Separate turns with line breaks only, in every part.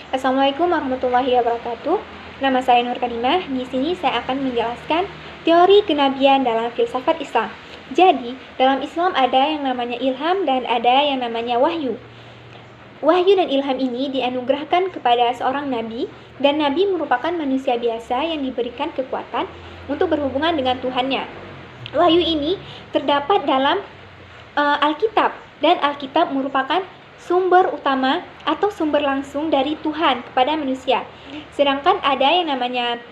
Assalamualaikum warahmatullahi wabarakatuh. Nama saya Nur Kadimah. Di sini saya akan menjelaskan teori kenabian dalam filsafat Islam. Jadi, dalam Islam ada yang namanya ilham dan ada yang namanya wahyu. Wahyu dan ilham ini dianugerahkan kepada seorang nabi, dan nabi merupakan manusia biasa yang diberikan kekuatan untuk berhubungan dengan Tuhannya. Wahyu ini terdapat dalam Alkitab, dan Alkitab merupakan sumber utama atau sumber langsung dari Tuhan kepada manusia. Sedangkan ada yang namanya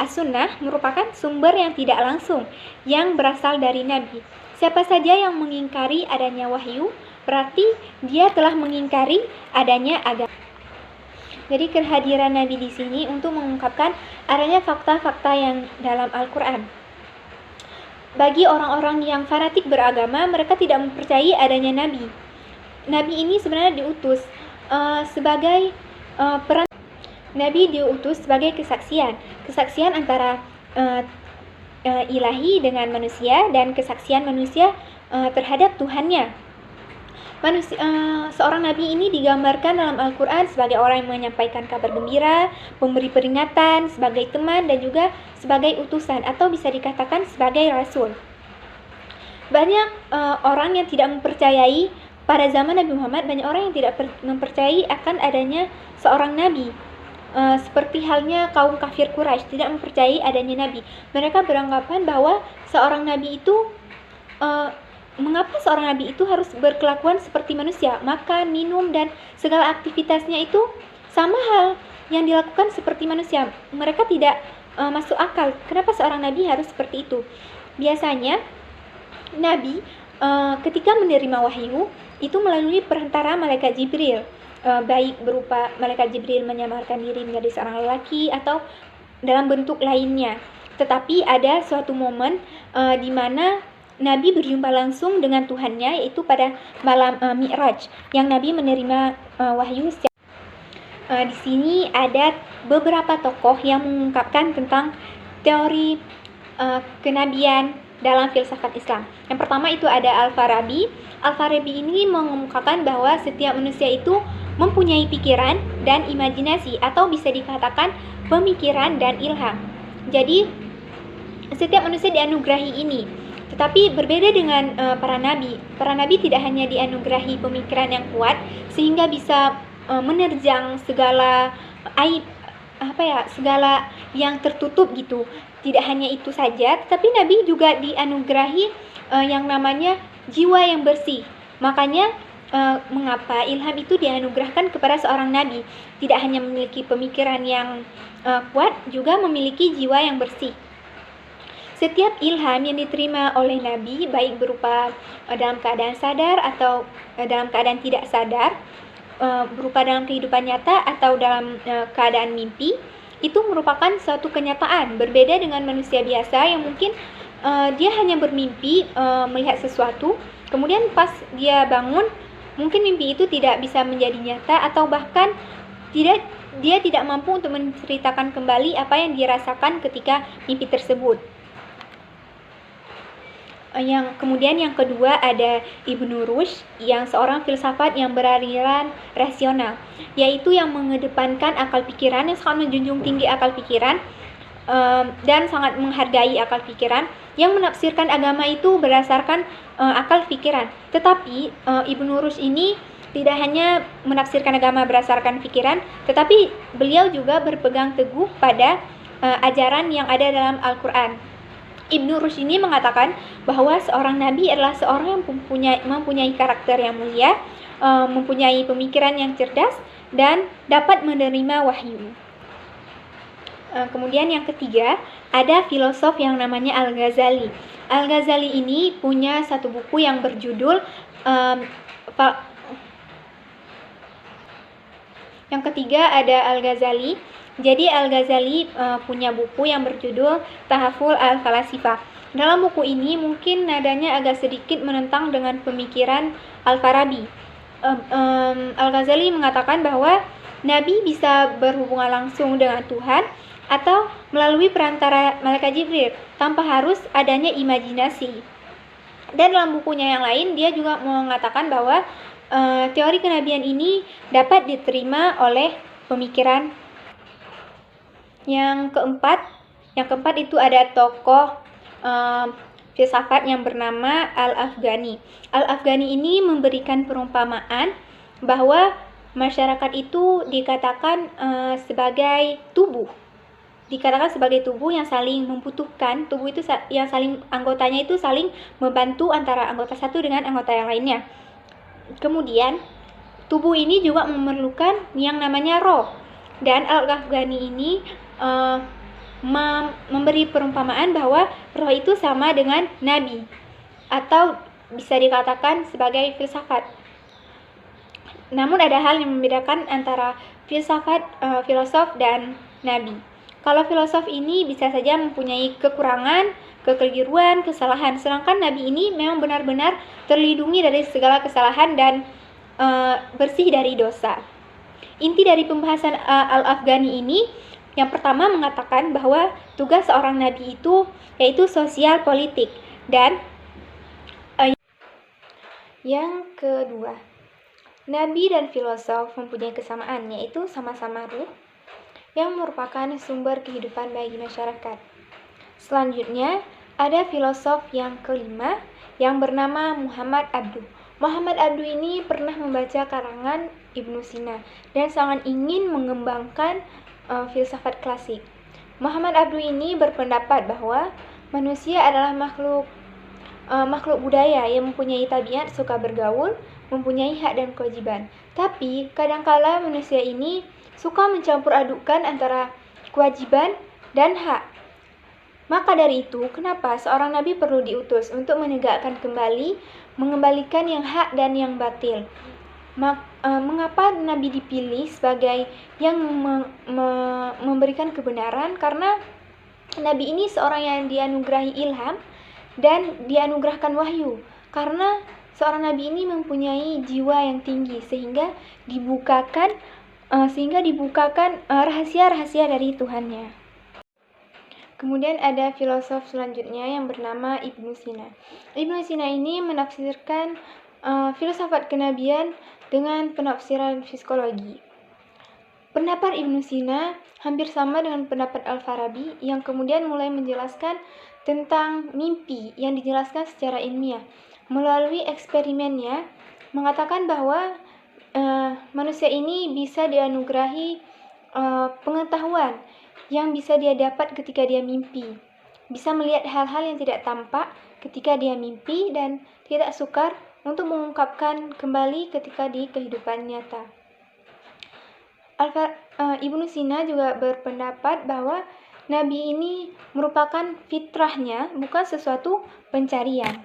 As-Sunnah merupakan sumber yang tidak langsung yang berasal dari Nabi. Siapa saja yang mengingkari adanya wahyu, berarti dia telah mengingkari adanya agama. Jadi kehadiran Nabi di sini untuk mengungkapkan adanya fakta-fakta yang dalam Al-Quran. Bagi orang-orang yang fanatik beragama, mereka tidak mempercayai adanya Nabi. Nabi ini sebenarnya diutus sebagai peran. Nabi diutus sebagai kesaksian antara ilahi dengan manusia dan kesaksian manusia terhadap Tuhannya. Seorang nabi ini digambarkan dalam Al-Quran sebagai orang yang menyampaikan kabar gembira, memberi peringatan, sebagai teman, dan juga sebagai utusan atau bisa dikatakan sebagai rasul. Banyak orang yang tidak mempercayai. Pada zaman Nabi Muhammad, banyak orang yang tidak mempercayai akan adanya seorang nabi. Seperti halnya kaum kafir Quraisy tidak mempercayai adanya nabi. Mereka beranggapan bahwa seorang nabi itu mengapa seorang nabi itu harus berkelakuan seperti manusia, makan, minum, dan segala aktivitasnya itu sama hal yang dilakukan seperti manusia. Mereka tidak masuk akal. Kenapa seorang nabi harus seperti itu? Biasanya nabi ketika menerima wahyu itu melalui perantara malaikat Jibril, baik berupa malaikat Jibril menyamarkan diri menjadi seorang lelaki atau dalam bentuk lainnya. Tetapi ada suatu momen di mana Nabi berjumpa langsung dengan Tuhannya, yaitu pada malam Mi'raj, yang Nabi menerima wahyu. Di sini ada beberapa tokoh yang mengungkapkan tentang teori kenabian dalam filsafat Islam. Yang pertama itu ada Al-Farabi. Al-Farabi ini mengemukakan bahwa setiap manusia itu mempunyai pikiran dan imajinasi, atau bisa dikatakan pemikiran dan ilham. Jadi setiap manusia dianugerahi ini. Tetapi berbeda dengan para nabi. Para nabi tidak hanya dianugerahi pemikiran yang kuat sehingga bisa menerjang segala aib, segala yang tertutup gitu. Tidak hanya itu saja, tetapi Nabi juga dianugerahi yang namanya jiwa yang bersih. Makanya mengapa ilham itu dianugerahkan kepada seorang Nabi. Tidak hanya memiliki pemikiran yang kuat, juga memiliki jiwa yang bersih. Setiap ilham yang diterima oleh Nabi, baik berupa dalam keadaan sadar atau dalam keadaan tidak sadar, berupa dalam kehidupan nyata atau dalam keadaan mimpi, itu merupakan suatu kenyataan. Berbeda dengan manusia biasa yang mungkin dia hanya bermimpi melihat sesuatu, kemudian pas dia bangun mungkin mimpi itu tidak bisa menjadi nyata, atau bahkan dia tidak mampu untuk menceritakan kembali apa yang dia rasakan ketika mimpi tersebut. Kemudian yang kedua ada Ibnu Rushd, yang seorang filsafat yang beraliran rasional, yaitu yang mengedepankan akal pikiran, yang sangat menjunjung tinggi akal pikiran dan sangat menghargai akal pikiran, yang menafsirkan agama itu berdasarkan akal pikiran. Tetapi Ibnu Rushd ini tidak hanya menafsirkan agama berdasarkan pikiran, tetapi beliau juga berpegang teguh pada ajaran yang ada dalam Al-Quran. Ibnu Rushd ini mengatakan bahwa seorang nabi adalah seorang yang mempunyai karakter yang mulia, mempunyai pemikiran yang cerdas, dan dapat menerima wahyu. Kemudian yang ketiga, ada filosof yang namanya Al-Ghazali. Al-Ghazali ini punya satu buku yang berjudul yang ketiga ada Al-Ghazali. Jadi Al-Ghazali punya buku yang berjudul Tahaful Al-Falasifah. Dalam buku ini mungkin nadanya agak sedikit menentang dengan pemikiran Al-Farabi. Al-Ghazali mengatakan bahwa Nabi bisa berhubungan langsung dengan Tuhan atau melalui perantara malaikat Jibril tanpa harus adanya imajinasi. Dan dalam bukunya yang lain dia juga mengatakan bahwa teori kenabian ini dapat diterima oleh pemikiran. Yang keempat itu ada tokoh filsafat yang bernama Al-Afghani. Al-Afghani ini memberikan perumpamaan bahwa masyarakat itu dikatakan sebagai tubuh. Dikatakan sebagai tubuh yang saling membutuhkan. Tubuh itu yang saling anggotanya itu saling membantu antara anggota satu dengan anggota yang lainnya. Kemudian tubuh ini juga memerlukan yang namanya roh. Dan Al-Afghani ini memberi perumpamaan bahwa roh itu sama dengan nabi, atau bisa dikatakan sebagai filsafat. Namun ada hal yang membedakan antara filosof dan nabi. Kalau filosof ini bisa saja mempunyai kekurangan, kekeliruan, kesalahan, sedangkan nabi ini memang benar-benar terlindungi dari segala kesalahan dan bersih dari dosa. Inti dari pembahasan Al-Afghani ini yang pertama mengatakan bahwa tugas seorang nabi itu yaitu sosial politik, dan yang kedua, nabi dan filosof mempunyai kesamaan, yaitu sama-sama ruh yang merupakan sumber kehidupan bagi masyarakat. Selanjutnya ada filosof yang kelima yang bernama Muhammad Abduh. Muhammad Abduh ini pernah membaca karangan Ibnu Sina dan sangat ingin mengembangkan filsafat klasik. Muhammad Abduh ini berpendapat bahwa manusia adalah makhluk budaya yang mempunyai tabiat suka bergaul, mempunyai hak dan kewajiban. Tapi kadangkala manusia ini suka mencampur adukkan antara kewajiban dan hak. Maka dari itu, kenapa seorang nabi perlu diutus untuk menegakkan mengembalikan yang hak dan yang batil? Mengapa nabi dipilih sebagai yang memberikan kebenaran? Karena nabi ini seorang yang dianugerahi ilham dan dianugerahkan wahyu. Karena seorang nabi ini mempunyai jiwa yang tinggi sehingga dibukakan rahasia-rahasia dari Tuhannya. Kemudian ada filosof selanjutnya yang bernama Ibnu Sina. Ibnu Sina ini menafsirkan filsafat kenabian dengan penafsiran psikologi. Pendapat Ibnu Sina hampir sama dengan pendapat Al-Farabi yang kemudian mulai menjelaskan tentang mimpi yang dijelaskan secara ilmiah. Melalui eksperimennya, mengatakan bahwa manusia ini bisa dianugerahi pengetahuan yang bisa dia dapat ketika dia mimpi. Bisa melihat hal-hal yang tidak tampak ketika dia mimpi dan tidak sukar untuk mengungkapkan kembali ketika di kehidupan nyata. Ibnu Sina juga berpendapat bahwa nabi ini merupakan fitrahnya, bukan sesuatu pencarian.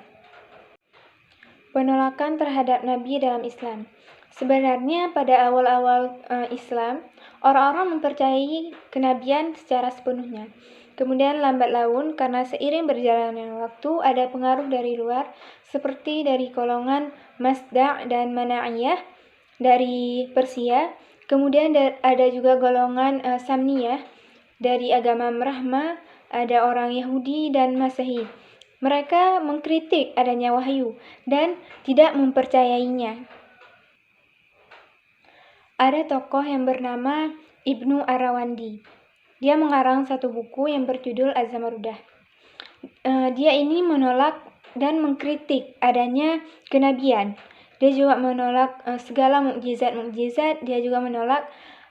Penolakan terhadap nabi dalam Islam. Sebenarnya pada awal-awal Islam, orang-orang mempercayai kenabian secara sepenuhnya. Kemudian lambat laun karena seiring berjalannya waktu ada pengaruh dari luar seperti dari golongan Masda' dan Mana'iyah dari Persia. Kemudian ada juga golongan Samniyah dari agama Brahma, ada orang Yahudi dan Masehi. Mereka mengkritik adanya wahyu dan tidak mempercayainya. Ada tokoh yang bernama Ibnu Arawandi. Dia mengarang satu buku yang berjudul Az-Zamarudah. Dia ini menolak dan mengkritik adanya kenabian. Dia juga menolak segala mukjizat. Dia juga menolak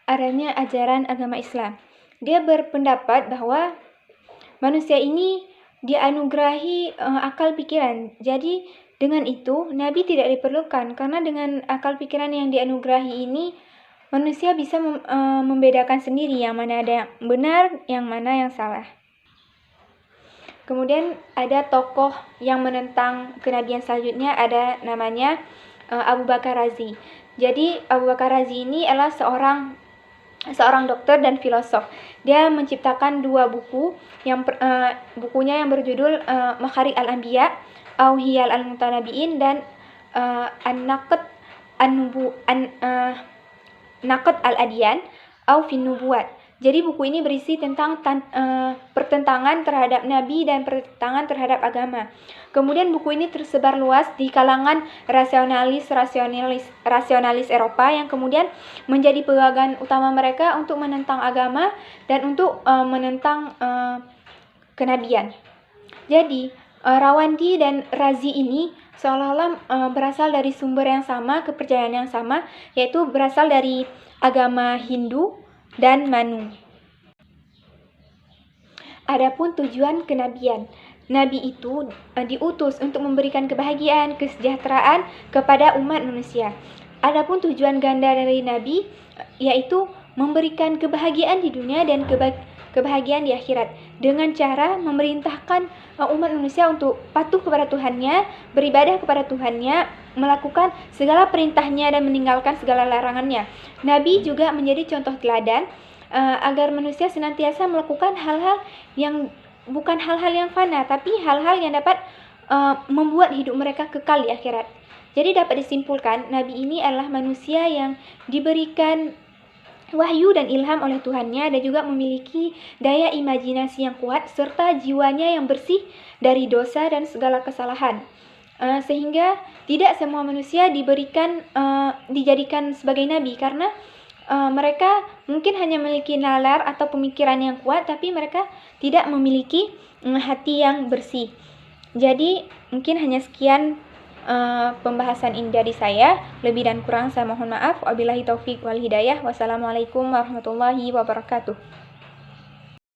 adanya ajaran agama Islam. Dia berpendapat bahwa manusia ini dianugerahi akal pikiran. Jadi dengan itu nabi tidak diperlukan, karena dengan akal pikiran yang dianugerahi ini manusia bisa membedakan sendiri yang mana ada yang benar, yang mana yang salah. Kemudian ada tokoh yang menentang kenabian selanjutnya, ada namanya Abu Bakar Razi. Jadi Abu Bakar Razi ini adalah seorang dokter dan filosof. Dia menciptakan dua buku, bukunya yang berjudul Makharij al-Anbiya, Auhiyal al-Mutanabiin, dan Naqd al-Adyan, au fin Nubuwat. Jadi buku ini berisi tentang pertentangan terhadap Nabi dan pertentangan terhadap agama. Kemudian buku ini tersebar luas di kalangan rasionalis Eropa yang kemudian menjadi pegangan utama mereka untuk menentang agama dan untuk menentang kenabian. Jadi Rawandi dan Razi ini seolah-olah berasal dari sumber yang sama, kepercayaan yang sama, yaitu berasal dari agama Hindu dan Manu. Adapun tujuan kenabian, Nabi itu diutus untuk memberikan kebahagiaan, kesejahteraan kepada umat manusia. Adapun tujuan ganda dari Nabi yaitu memberikan kebahagiaan di dunia dan kebahagiaan di akhirat dengan cara memerintahkan umat manusia untuk patuh kepada Tuhannya, beribadah kepada Tuhannya, melakukan segala perintahnya dan meninggalkan segala larangannya. Nabi juga menjadi contoh teladan agar manusia senantiasa melakukan hal-hal yang bukan hal-hal yang fana, tapi hal-hal yang dapat membuat hidup mereka kekal di akhirat. Jadi dapat disimpulkan, Nabi ini adalah manusia yang diberikan wahyu dan ilham oleh Tuhannya dan juga memiliki daya imajinasi yang kuat serta jiwanya yang bersih dari dosa dan segala kesalahan. Sehingga tidak semua manusia dijadikan sebagai nabi karena mereka mungkin hanya memiliki nalar atau pemikiran yang kuat, tapi mereka tidak memiliki hati yang bersih. Jadi mungkin hanya sekian pembahasan ini dari saya. Lebih dan kurang saya mohon maaf. Wabillahi taufik wal hidayah. Wassalamualaikum warahmatullahi wabarakatuh.